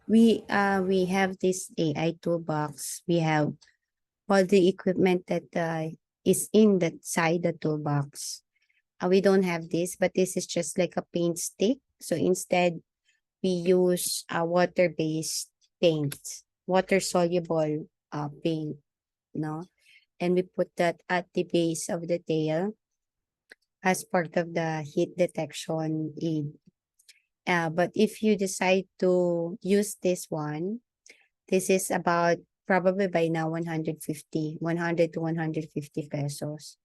We have this AI toolbox. We have all the equipment that is in that side the toolbox. We don't have this, but this is just like a paint stick. So instead, we use a water-based paint, water-soluble paint, no? And we put that at the base of the tail as part of the heat detection aid. But if you decide to use this one, this is about probably by now 100 to 150 pesos.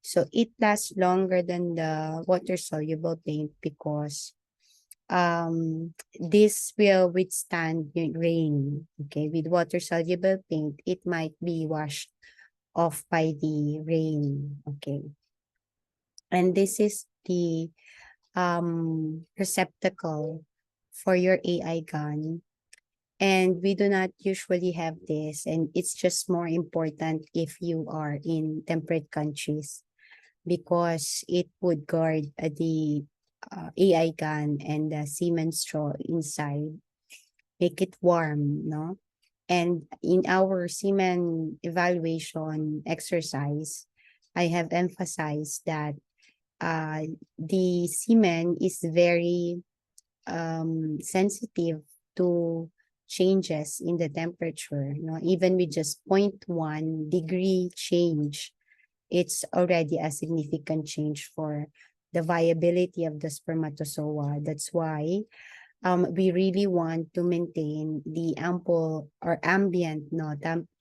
So it lasts longer than the water soluble paint because this will withstand rain. Okay, with water soluble paint, it might be washed off by the rain. Okay, and this is the receptacle for your AI gun. And we do not usually have this, and it's just more important if you are in temperate countries because it would guard the AI gun and the semen straw inside, make it warm, no? And in our semen evaluation exercise, I have emphasized that the semen is very sensitive to changes in the temperature. You know, even with just 0.1 degree change, it's already a significant change for the viability of the spermatozoa. That's why we really want to maintain the ample or ambient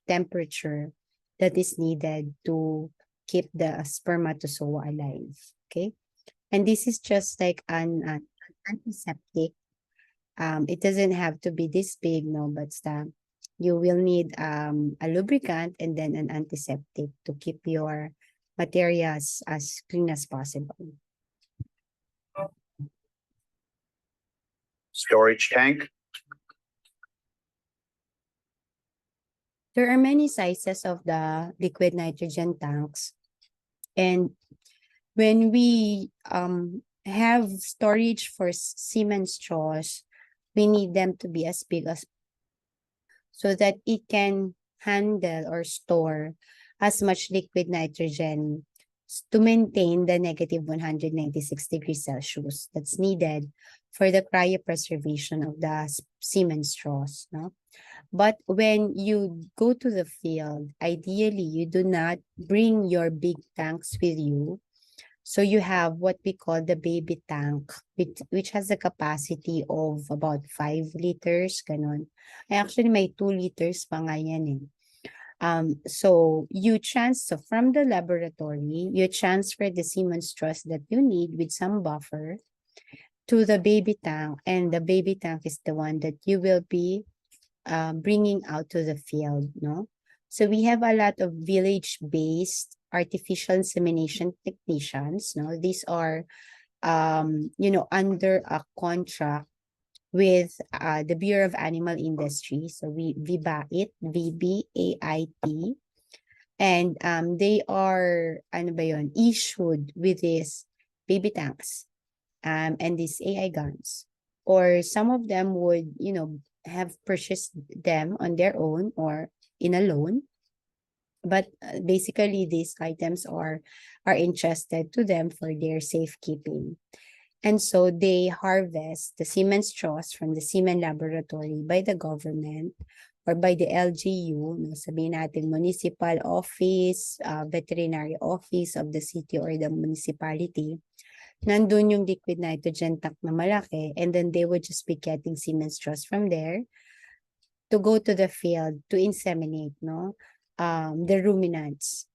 temperature that is needed to keep the spermatozoa alive. Okay. And this is just like an antiseptic. It doesn't have to be this big, no, but you will need a lubricant and then an antiseptic to keep your materials as clean as possible. Storage tank. There are many sizes of the liquid nitrogen tanks. And when we have storage for semen straws, we need them to be as big as so that it can handle or store as much liquid nitrogen to maintain the negative 196 degrees Celsius that's needed for the cryopreservation of the semen straws. No? But when you go to the field, ideally, you do not bring your big tanks with you. So you have what we call the baby tank, which has a capacity of about 5 liters, ganon. Actually, may 2 liters pa nga yan eh. So you transfer from the laboratory, you transfer the semen straws that you need with some buffer to the baby tank, and the baby tank is the one that you will be bringing out to the field, no? So we have a lot of village-based artificial insemination technicians, no? These are, under a contract with the Bureau of Animal Industry. So VBAIT, VBAIT. And they are, issued with these baby tanks and these AI guns. Or some of them would, have purchased them on their own or in a loan. But basically, these items are entrusted to them for their safekeeping. And so they harvest the semen straws from the semen laboratory by the government or by the LGU, no, sabihin natin municipal office, veterinary office of the city or the municipality. Nandun yung liquid nitrogen tank na malaki, and then they would just be getting semen straws from there to go to the field to inseminate, no, the ruminants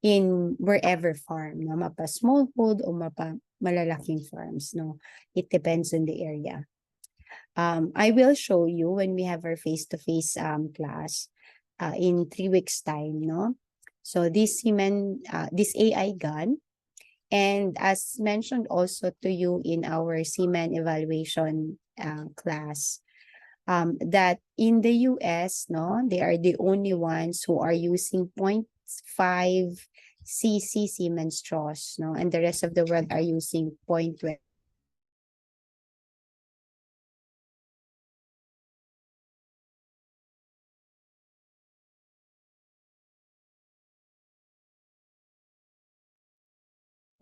in wherever farm, no, mapa smallhold o mapa malalaking farms, no, it depends on the area. I will show you when we have our face-to-face class in 3 weeks time, no. So this AI gun. And as mentioned also to you in our semen evaluation class, that in the US, no, they are the only ones who are using 0.5 cc semen straws, no, and the rest of the world are using 0.20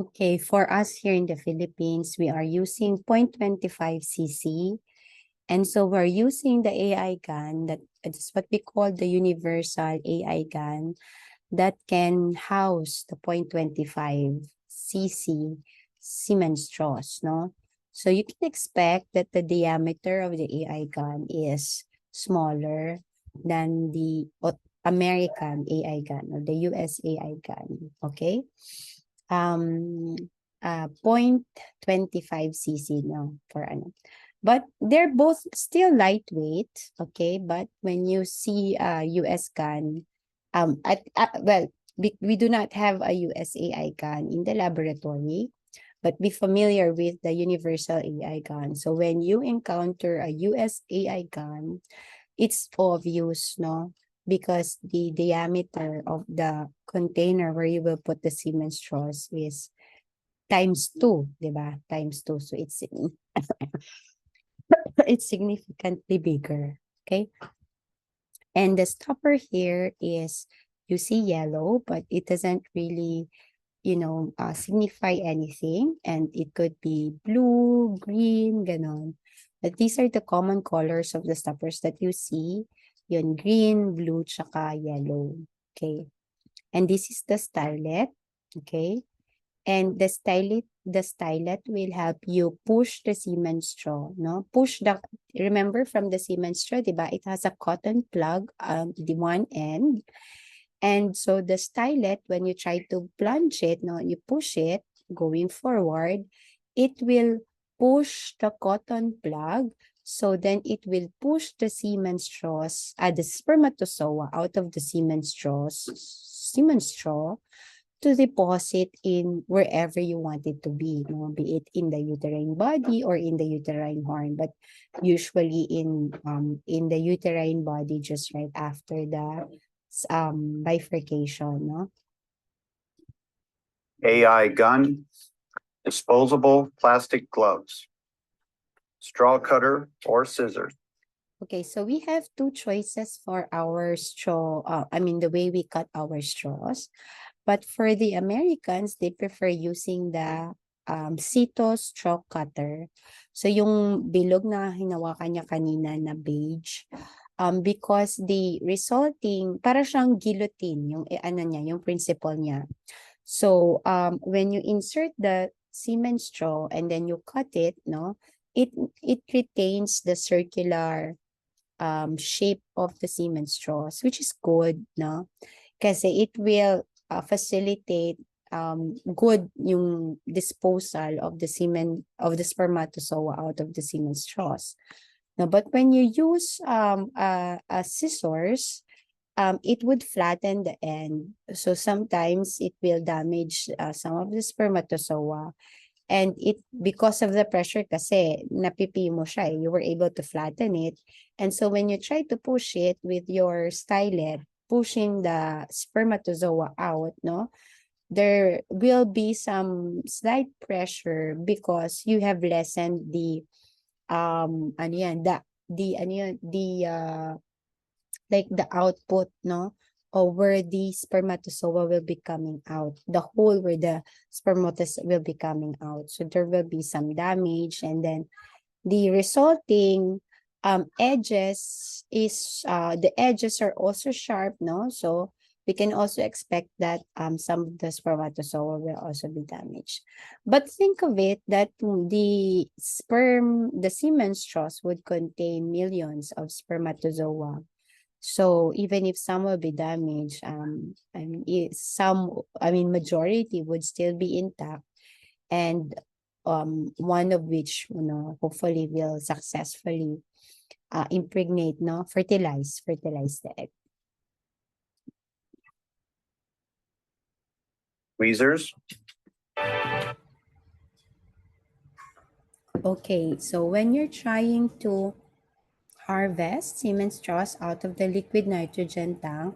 Okay, for us here in the Philippines, we are using 0.25 cc. And so we're using the AI gun that's what we call the universal AI gun that can house the 0.25 cc cement straws, no? So you can expect that the diameter of the AI gun is smaller than the American AI gun or the US AI gun, okay? Um, 0.25 cc, no, for ano. But they're both still lightweight, okay? But when you see a US gun, well, we do not have a US AI gun in the laboratory, but be familiar with the universal AI gun. So when you encounter a US AI gun, it's obvious, no? Because the diameter of the container where you will put the cement straws is times 2, di ba? Times 2. So it's significantly bigger, okay? And the stopper here is, you see yellow, but it doesn't really, signify anything. And it could be blue, green, ganon. But these are the common colors of the stoppers that you see. Yun, green, blue, tsaka yellow. Okay. And this is the stylet. Okay. And the stylet will help you push the cement straw, no? Remember from the cement straw, diba? It has a cotton plug on the one end. And so the stylet, when you try to plunge it, no, you push it going forward, it will push the cotton plug. So then it will push the cement straws, the spermatozoa out of the cement straw, to deposit in wherever you want it to be, be it in the uterine body or in the uterine horn, but usually in the uterine body just right after the bifurcation, no? AI gun, disposable plastic gloves, straw cutter or scissors. Okay, so we have two choices for our straw, the way we cut our straws. But for the Americans, they prefer using the Sito straw cutter. So yung bilog na hinawakan niya kanina na beige, because the resulting, para siyang guillotine, yung principle niya. So when you insert the cement straw and then you cut it, no, it retains the circular shape of the cement straws, which is good, no? Kasi it will facilitate good yung disposal of the semen of the spermatozoa out of the semen straws. No, but when you use scissors, it would flatten the end. So sometimes it will damage some of the spermatozoa. And because of the pressure kasi, napipi mo siya, you were able to flatten it. And so when you try to push it with your stylet, pushing the spermatozoa out, no, there will be some slight pressure because you have lessened the ano yan, like the output, no, or where the spermatozoa will be coming out, the hole where the spermatozoa will be coming out. So there will be some damage, and then the resulting edges is the edges are also sharp, no? So we can also expect that some of the spermatozoa will also be damaged. But think of it that the semen straws would contain millions of spermatozoa. So even if some will be damaged, majority would still be intact, and one of which, hopefully will successfully impregnate, no, fertilize the egg. Tweezers. Okay, so when you're trying to harvest semen straws out of the liquid nitrogen tank,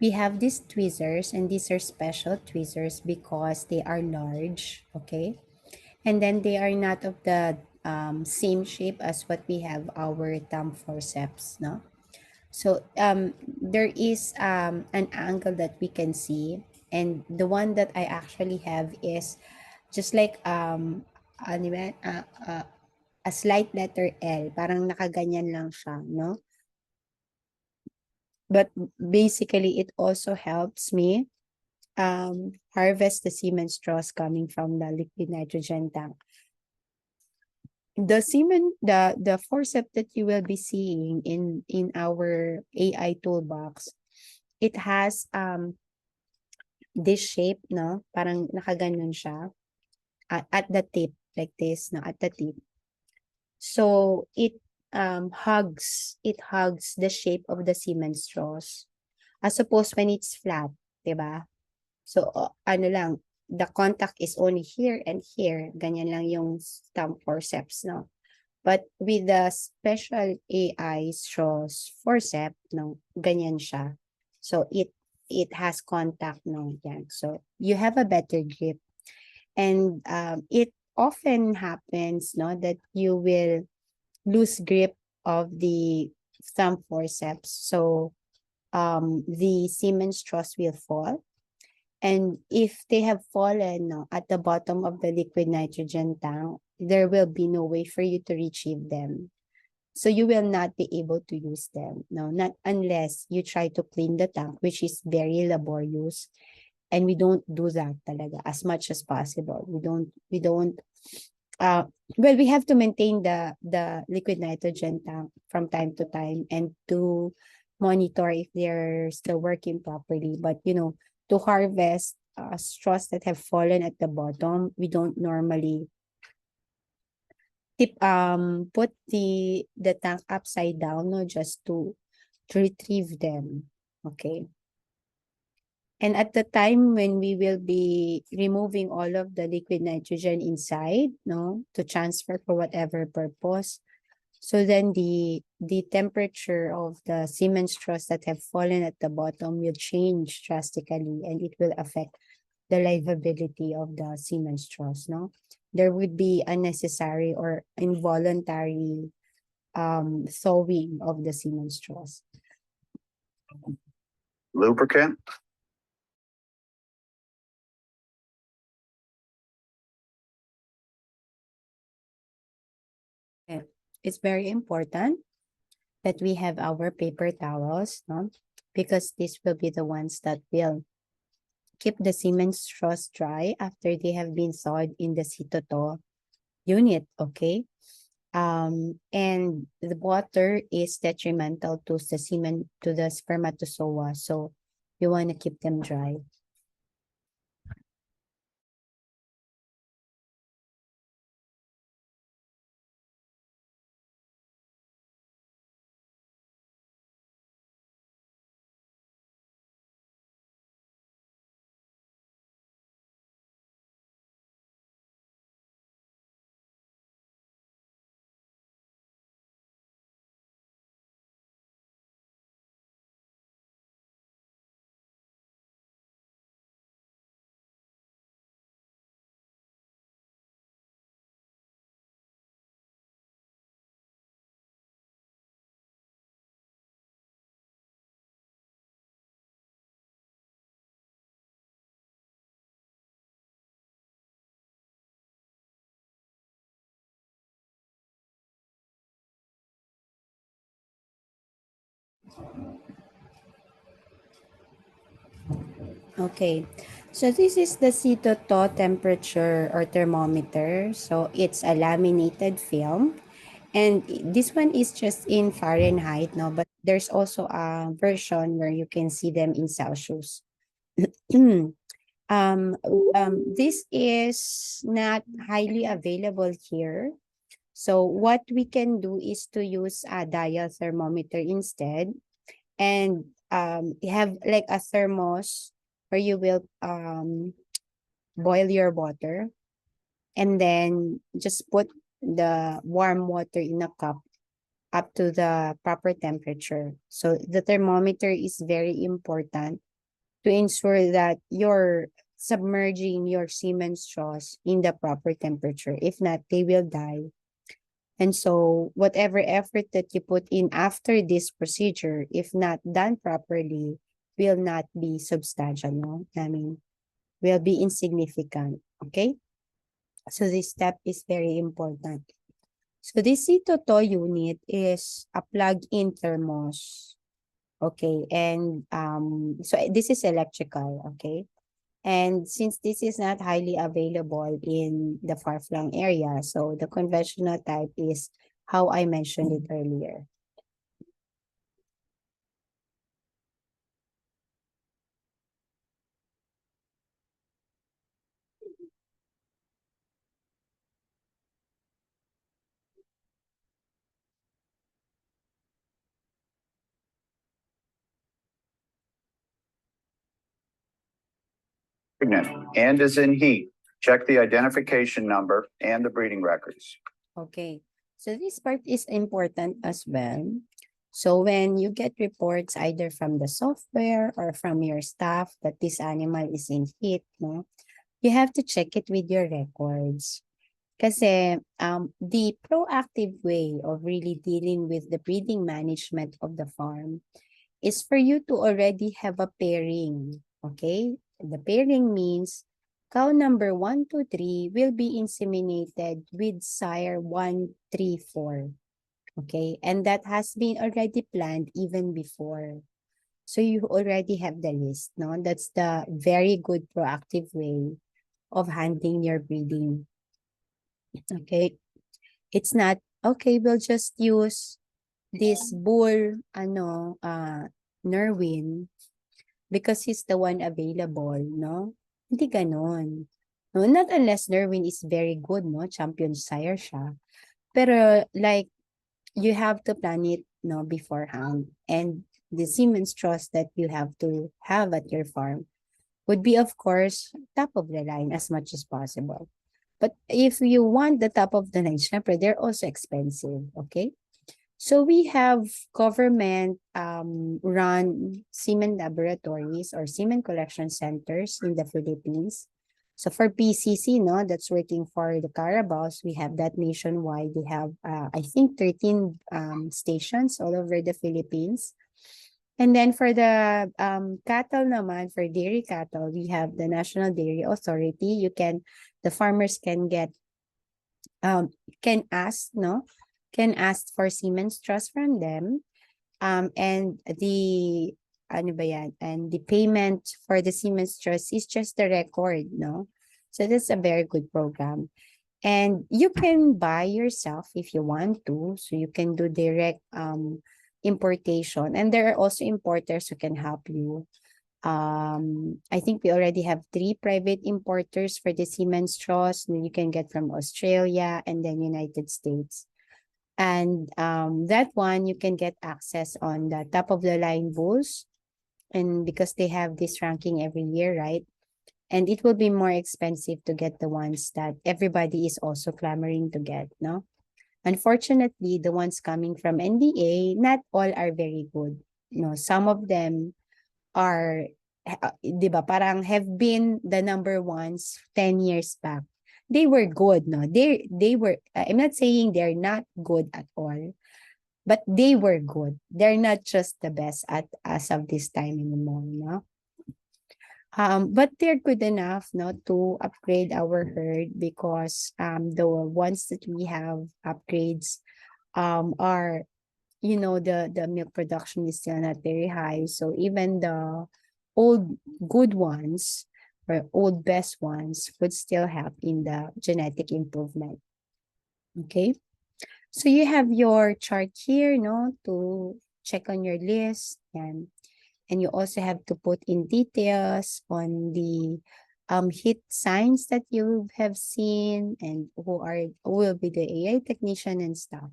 we have these tweezers, and these are special tweezers because they are large, okay? And then they are not of the same shape as what we have our thumb forceps, no? So there is an angle that we can see And the one that I actually have is just like ano ba, a slight letter L, parang nakaganyan lang siya, no? But basically, it also helps me harvest the semen straws coming from the liquid nitrogen tank. The semen, the forceps that you will be seeing in our AI toolbox, it has this shape, no? Parang nakaganon siya at the tip, like this, no? At the tip. So it hugs the shape of the semen straws. As opposed when it's flat, 'di ba? So ano lang, the contact is only here and here. Ganyan lang yung stump forceps, no? But with the special AI straws forceps, no, ganyan siya. So it has contact, no, yan. So you have a better grip. And it often happens, no, that you will lose grip of the thumb forceps. So the semen straws will fall. And if they have fallen, no, at the bottom of the liquid nitrogen tank, there will be no way for you to retrieve them. So you will not be able to use them. No, not unless you try to clean the tank, which is very laborious. And we don't do that talaga as much as possible. We don't uh well, we have to maintain the liquid nitrogen tank from time to time and to monitor if they're still working properly. But to harvest straws that have fallen at the bottom, we don't normally put the tank upside down, no, just to retrieve them. Okay. And at the time when we will be removing all of the liquid nitrogen inside, no, to transfer for whatever purpose, so then the temperature of the semen straws that have fallen at the bottom will change drastically, and it will affect the livability of the semen straws, no? There would be unnecessary or involuntary thawing of the semen straws. Lubricant, It's very important that we have our paper towels, no? Because these will be the ones that will keep the semen straws dry after they have been thawed in the Citoto unit, okay? And the water is detrimental to the semen, to the spermatozoa, so you want to keep them dry. Okay, so this is the Citoto temperature or thermometer. So it's a laminated film. And this one is just in Fahrenheit, no? But there's also a version where you can see them in Celsius. This is not highly available here. So what we can do is to use a dial thermometer instead, and have like a thermos where you will boil your water, and then just put the warm water in a cup up to the proper temperature. So the thermometer is very important to ensure that you're submerging your semen straws in the proper temperature. If not, they will die. And so whatever effort that you put in after this procedure, if not done properly, will not be substantial, no? I mean, will be insignificant, okay? So this step is very important. So this C2 unit is a plug-in thermos, okay? And so this is electrical, okay? And since this is not highly available in the far-flung area, so the conventional type is how I mentioned it earlier. Pregnant and is in heat. Check the identification number and the breeding records. Okay, so this part is important as well. So when you get reports either from the software or from your staff that this animal is in heat, no, you have to check it with your records. Kasi the proactive way of really dealing with the breeding management of the farm is for you to already have a pairing, okay? The pairing means cow number 1, 2, 3 will be inseminated with sire 1, 3, 4. Okay, and that has been already planned even before. So you already have the list, no? That's the very good proactive way of handling your breeding. Okay, it's not, okay, we'll just use this bull, Nerwin, because he's the one available, no? Hindi ganon. No, not unless Nerwin is very good, no? Champion sire siya. Pero like, you have to plan it, no, beforehand. And the Siemens trust that you have to have at your farm would be, of course, top of the line as much as possible. But if you want the top of the line, syempre, they're also expensive, okay? So we have government run semen laboratories or semen collection centers in the Philippines. So for PCC, no, that's working for the Carabaos, we have that nationwide. We have, I think, 13 stations all over the Philippines. And then for the cattle naman, for dairy cattle, we have the National Dairy Authority. The farmers can get, can ask, no, can ask for Siemens Trust from them. And the, ano ba yan? And the payment for the Siemens Trust is just the record, no? So that's a very good program. And you can buy yourself if you want to. So you can do direct importation. And there are also importers who can help you. I think we already have 3 private importers for the Siemens straws that you can get from Australia and then United States. And that one, you can get access on the top of the line bulls. And because they have this ranking every year, right? And it will be more expensive to get the ones that everybody is also clamoring to get, no? Unfortunately, the ones coming from NDA, not all are very good. No, some of them are, di ba, parang have been the number ones 10 years back. They were good, no? They were, I'm not saying they're not good at all, but they were good. They're not just the best at as of this time anymore, no? But they're good enough, no, to upgrade our herd because the ones that we have upgrades are, the milk production is still not very high. So even the old good ones or old best ones would still help in the genetic improvement. Okay. So you have your chart here, no, to check on your list, and you also have to put in details on the hit signs that you have seen and who will be the AI technician and stuff.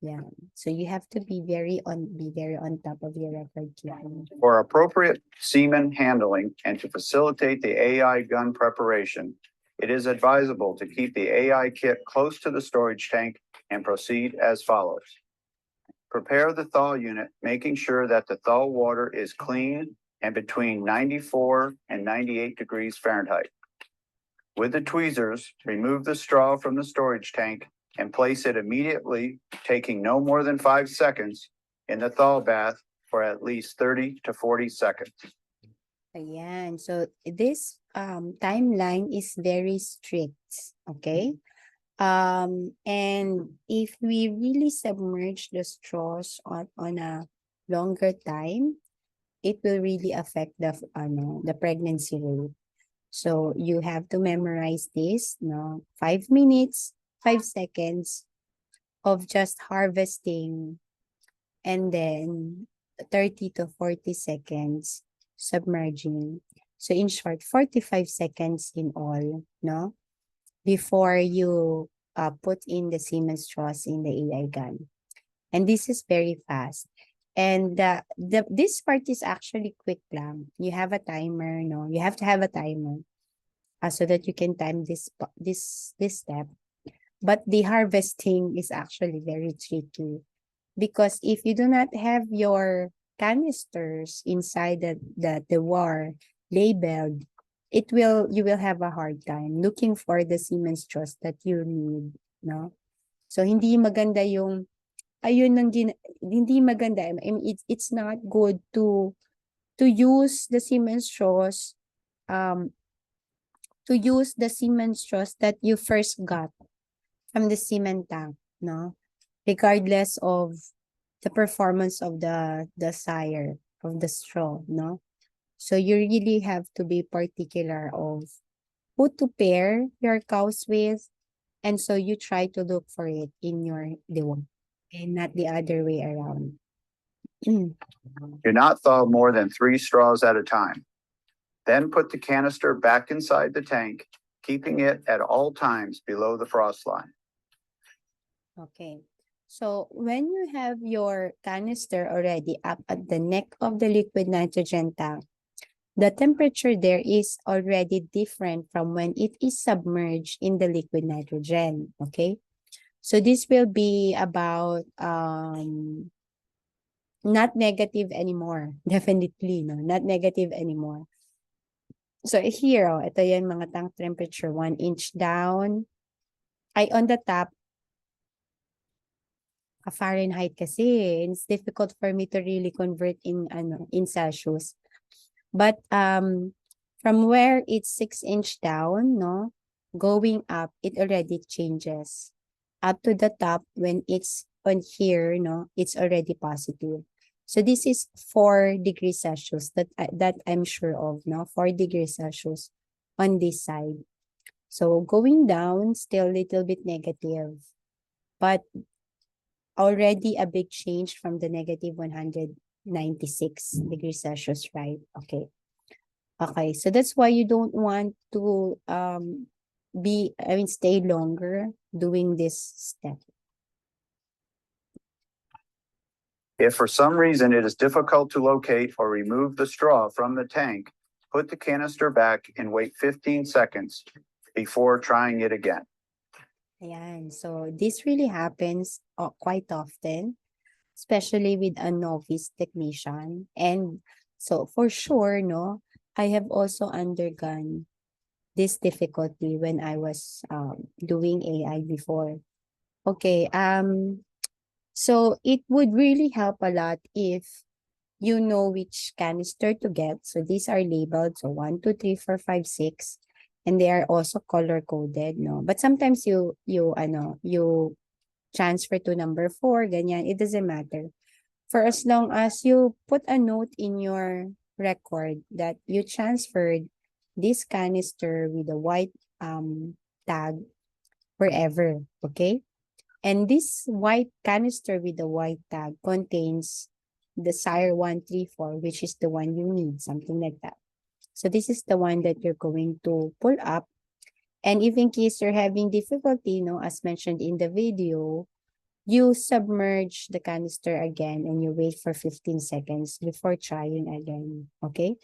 Yeah. So you have to be very on top of your record keeping. For appropriate semen handling and to facilitate the AI gun preparation, it is advisable to keep the AI kit close to the storage tank and proceed as follows. Prepare the thaw unit, making sure that the thaw water is clean and between 94 and 98 degrees Fahrenheit. With the tweezers, remove the straw from the storage tank and place it immediately, taking no more than 5 seconds in the thaw bath for at least 30 to 40 seconds. Ayan. So this timeline is very strict. Okay. And if we really submerge the straws on a longer time, it will really affect the pregnancy rate. So you have to memorize this, 5 minutes, 5 seconds of just harvesting, and then 30 to 40 seconds submerging. So in short, 45 seconds in all, before you put in the semen straws in the AI gun. And this is very fast. And this part is actually quick lang. You have a timer, you have to have a timer so that you can time this step. But the harvesting is actually very tricky because if you do not have your canisters inside the war labeled, you will have a hard time looking for the semen straws that you need, no? So hindi maganda yung hindi maganda. I mean, it's not good to use the semen straws that you first got from the semen tank, no? Regardless of the performance of the sire of the straw, no? So you really have to be particular of who to pair your cows with, and so you try to look for it in the one and not the other way around. Do not thaw more than 3 straws at a time. Then put the canister back inside the tank, keeping it at all times below the frost line. Okay. So when you have your canister already up at the neck of the liquid nitrogen tank, the temperature there is already different from when it is submerged in the liquid nitrogen. Okay. So this will be about not negative anymore. Definitely, no, not negative anymore. So here, ito yan mga tank temperature, 1 inch down. Ay, on the top, Fahrenheit kasi. It's difficult for me to really convert in Celsius. But from where it's 6 inch down, no, going up, it already changes. Up to the top, when it's on here, no, it's already positive. So this is 4 degrees Celsius that I'm sure of, no, 4 degrees Celsius on this side. So going down, still a little bit negative, but already a big change from the negative 196 degrees Celsius, right? Okay. Okay, so that's why you don't want to stay longer doing this step. If for some reason it is difficult to locate or remove the straw from the tank, put the canister back and wait 15 seconds before trying it again. Ayan, so this really happens quite often, especially with a novice technician. And so for sure, no, I have also undergone this difficulty when I was doing AI before. Okay, so it would really help a lot if you know which canister to get. So these are labeled, so 1, 2, 3, 4, 5, 6, and they are also color coded, no. But sometimes you transfer to number 4, ganyan. It doesn't matter. For as long as you put a note in your record that you transferred this canister with a white tag wherever, okay? And this white canister with the white tag contains the sire 134, which is the one you need, something like that. So this is the one that you're going to pull up. And if in case you're having difficulty, as mentioned in the video, you submerge the canister again and you wait for 15 seconds before trying again, okay?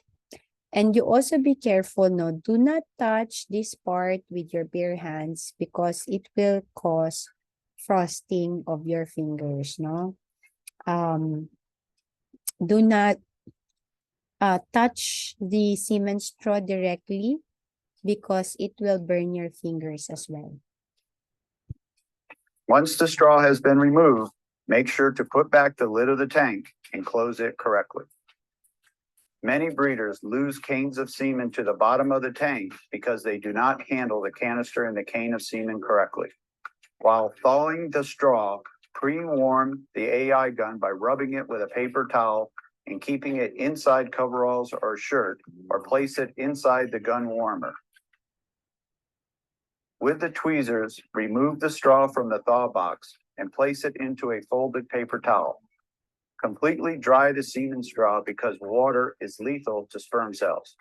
And you also be careful, do not touch this part with your bare hands because it will cause frosting of your fingers, no? Do not touch the semen straw directly because it will burn your fingers as well. Once the straw has been removed, make sure to put back the lid of the tank and close it correctly. Many breeders lose canes of semen to the bottom of the tank because they do not handle the canister and the cane of semen correctly. While thawing the straw, pre-warm the AI gun by rubbing it with a paper towel and keeping it inside coveralls or shirt, or place it inside the gun warmer. With the tweezers, remove the straw from the thaw box and place it into a folded paper towel. Completely dry the semen straw because water is lethal to sperm cells.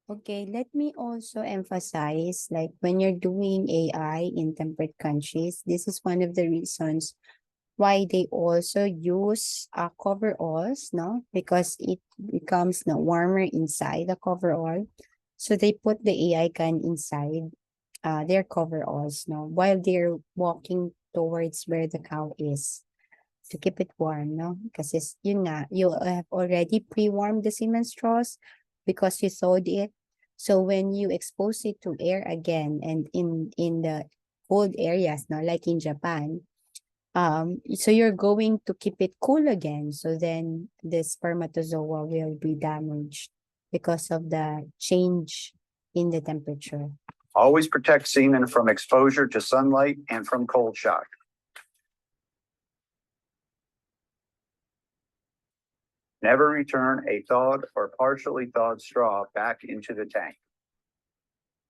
Okay, let me also emphasize, like when you're doing AI in temperate countries, this is one of the reasons why they also use coveralls, no? Because it becomes no warmer inside the coverall. So they put the AI gun inside their coveralls, no? While they're walking towards where the cow is to keep it warm, no? Kasi yun nga, you have already pre-warmed the semen straws because you thawed it. So when you expose it to air again and in the cold areas, no, like in Japan, so you're going to keep it cool again. So then the spermatozoa will be damaged because of the change in the temperature. Always protect semen from exposure to sunlight and from cold shock. Never return a thawed or partially thawed straw back into the tank.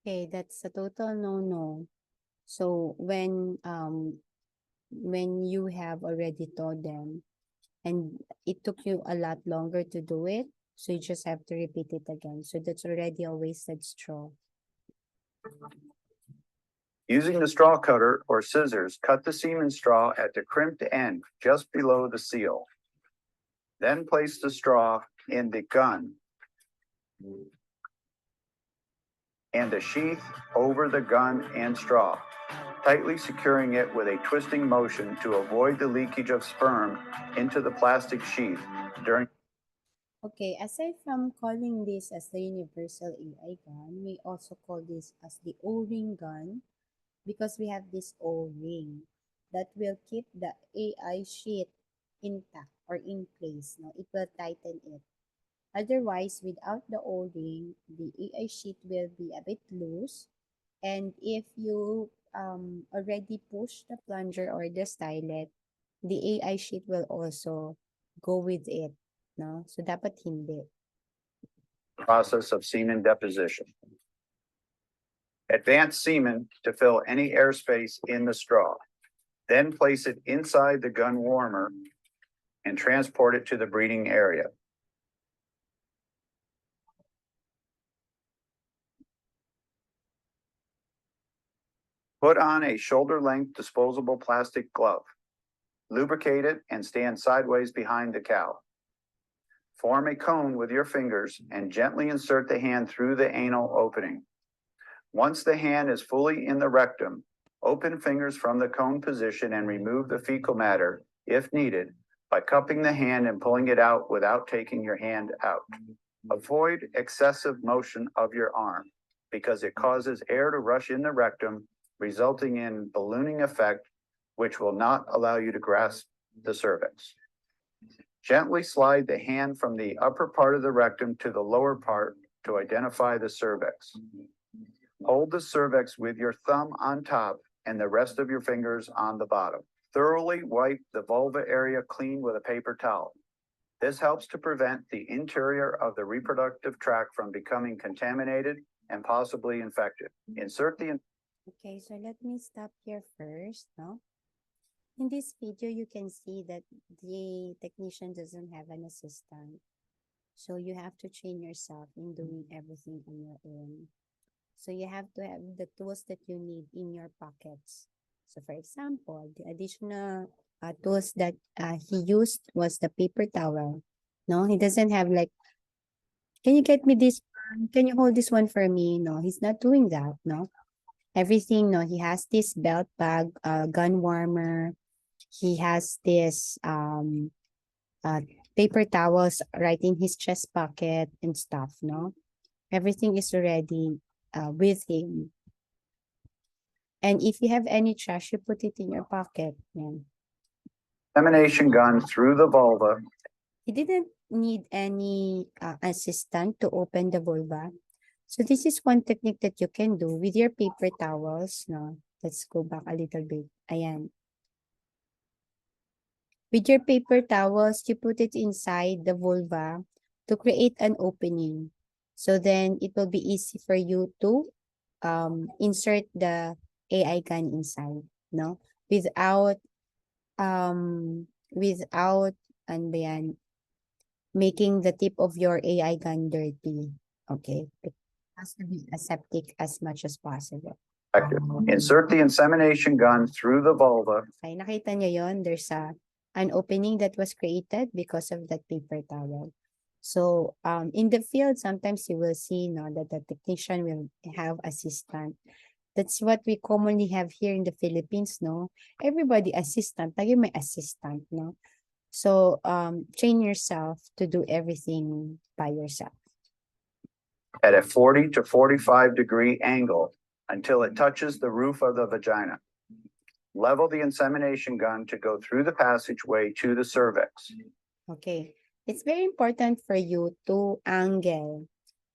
Okay, that's a total no-no. So when you have already thawed them and it took you a lot longer to do it, so you just have to repeat it again. So that's already a wasted straw. Using the straw cutter or scissors, cut the semen straw at the crimped end just below the seal. Then place the straw in the gun and the sheath over the gun and straw, tightly securing it with a twisting motion to avoid the leakage of sperm into the plastic sheath during. Okay, aside from calling this as the universal AI gun, we also call this as the O-ring gun because we have this O-ring that will keep the AI sheath intact or in place. No, it will tighten it. Otherwise, without the O-ring, the AI sheet will be a bit loose. And if you already push the plunger or the stylet, the AI sheet will also go with it. No? So dapat hindi. Process of semen deposition. Advance semen to fill any airspace in the straw. Then place it inside the gun warmer and transport it to the breeding area. Put on a shoulder-length disposable plastic glove. Lubricate it and stand sideways behind the cow. Form a cone with your fingers and gently insert the hand through the anal opening. Once the hand is fully in the rectum, open fingers from the cone position and remove the fecal matter, if needed, by cupping the hand and pulling it out without taking your hand out. Avoid excessive motion of your arm because it causes air to rush in the rectum, resulting in ballooning effect, which will not allow you to grasp the cervix. Gently slide the hand from the upper part of the rectum to the lower part to identify the cervix. Hold the cervix with your thumb on top and the rest of your fingers on the bottom. Thoroughly wipe the vulva area clean with a paper towel. This helps to prevent the interior of the reproductive tract from becoming contaminated and possibly infected. Insert the. Okay, so let me stop here first, no? In this video, you can see that the technician doesn't have an assistant. So you have to train yourself in doing everything on your own. So you have to have the tools that you need in your pockets. So for example, the additional tools that he used was the paper towel. No, he doesn't have like, can you get me this? Can you hold this one for me? No, he's not doing that. No, everything. No, he has this belt bag, gun warmer. He has this paper towels right in his chest pocket and stuff. No, everything is already with him. And if you have any trash, you put it in your pocket. Yeah. Insemination gun through the vulva He didn't need any assistant to open the vulva. So this is one technique that you can do with your paper towels. No, let's go back a little bit. Ayan. With your paper towels, you put it inside the vulva to create an opening. So then it will be easy for you to insert the AI gun inside, no? Without ano ba yan, making the tip of your AI gun dirty. Okay? It has to be aseptic as much as possible. Insert the insemination gun through the vulva. Okay, nakita nyo yon. There's an opening that was created because of that paper towel. So in the field, sometimes you will see that the technician will have assistant. That's what we commonly have here in the Philippines, no? Everybody assistant, lagi may assistant, no? So train yourself to do everything by yourself. At a 40 to 45 degree angle until it touches the roof of the vagina. Level the insemination gun to go through the passageway to the cervix. Okay. It's very important for you to angle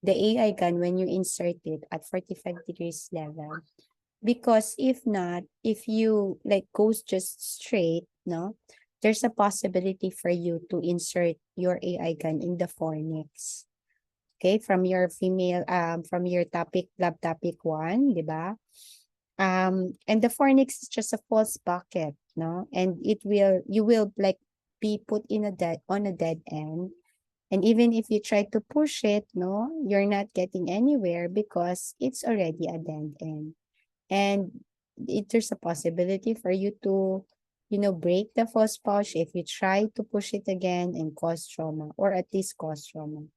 the AI gun when you insert it at 45 degrees level. Because if not, if you like goes just straight, no, there's a possibility for you to insert your AI gun in the fornix. Okay, from your from your lab topic 1, di ba? And the fornix is just a false bucket, no? And you will like be put on a dead end. And even if you try to push it, no, you're not getting anywhere because it's already a dead end. And there's a possibility for you to, break the false pouch if you try to push it again and cause trauma, or at least cause trauma.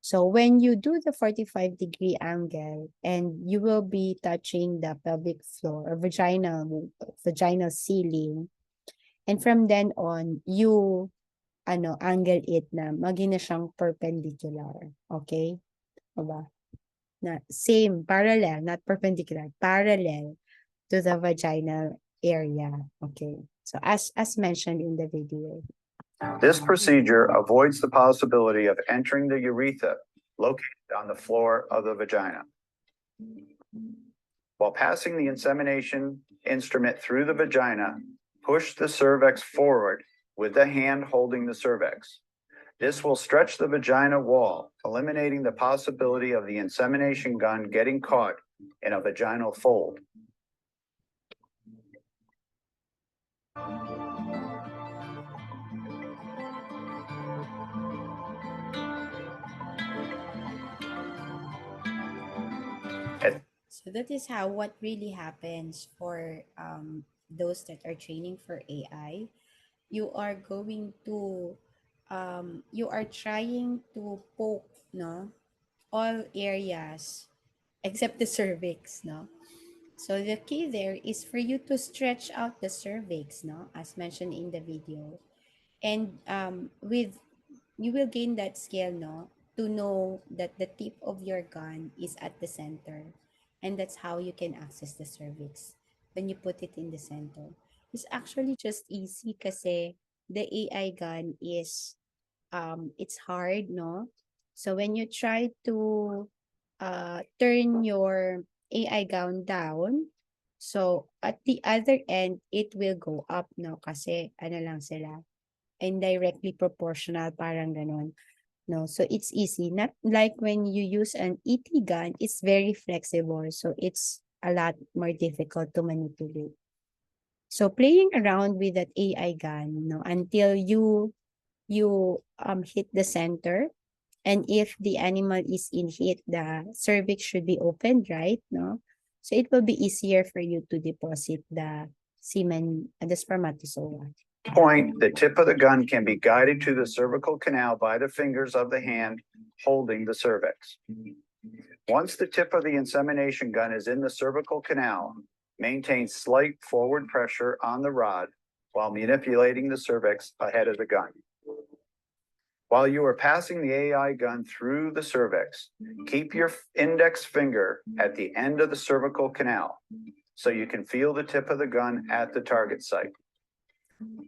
So when you do the 45-degree angle and you will be touching the pelvic floor or vaginal ceiling, and from then on, you angle it na maging na siyang perpendicular. Okay? Diba? Na same, parallel, not perpendicular, parallel to the vaginal area. Okay? So as mentioned in the video. This procedure avoids the possibility of entering the urethra located on the floor of the vagina. While passing the insemination instrument through the vagina, push the cervix forward with the hand holding the cervix. This will stretch the vagina wall, eliminating the possibility of the insemination gun getting caught in a vaginal fold. So that is how what really happens for those that are training for AI. You are going to you are trying to poke, no, all areas except the cervix, no. So the key there is for you to stretch out the cervix, no, as mentioned in the video. And with you will gain that skill, no, to know that the tip of your gun is at the center. And that's how you can access the cervix when you put it in the center. It's actually just easy kasi the AI gun is it's hard, no? So when you try to turn your AI gun down, so at the other end it will go up, no? Kasi ano lang sila, indirectly proportional, parang ganon. No, so it's easy. Not like when you use an ET gun, it's very flexible. So it's a lot more difficult to manipulate. So playing around with that AI gun, until you hit the center, and if the animal is in heat, the cervix should be opened, right? No, so it will be easier for you to deposit the semen, the spermatozoa. Point, the tip of the gun can be guided to the cervical canal by the fingers of the hand holding the cervix. Once the tip of the insemination gun is in the cervical canal, maintain slight forward pressure on the rod while manipulating the cervix ahead of the gun. While you are passing the AI gun through the cervix, keep your index finger at the end of the cervical canal so you can feel the tip of the gun at the target site.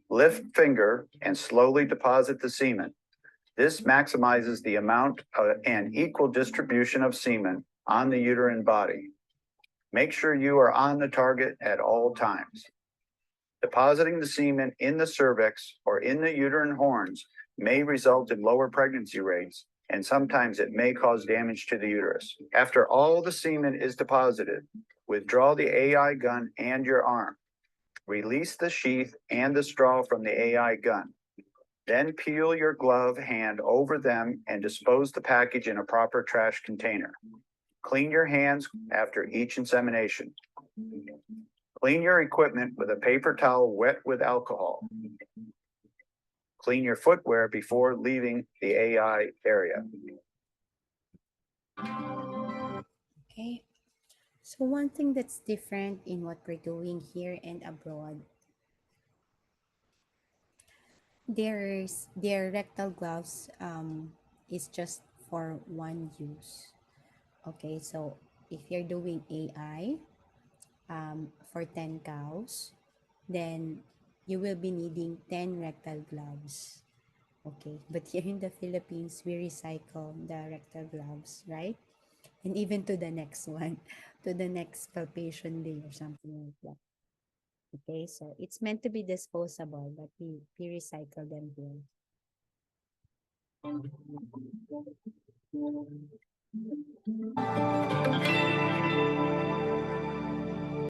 Lift finger and slowly deposit the semen This maximizes the amount and equal distribution of semen on the uterine body. Make sure you are on the target at all times. Depositing the semen in the cervix or in the uterine horns may result in lower pregnancy rates, and sometimes it may cause damage to the uterus. After all the semen is deposited, withdraw the AI gun and your arm. Release the sheath and the straw from the AI gun. Then peel your glove hand over them and dispose the package in a proper trash container. Clean your hands after each insemination. Clean your equipment with a paper towel wet with alcohol. Clean your footwear before leaving the AI area. Okay. So one thing that's different in what we're doing here and abroad, their rectal gloves is just for one use. Okay, so if you're doing AI for 10 cows, then you will be needing 10 rectal gloves. Okay, but here in the Philippines, we recycle the rectal gloves, right? And even to the next one, to the next palpation day or something like that. Okay, so it's meant to be disposable, but we recycle them here.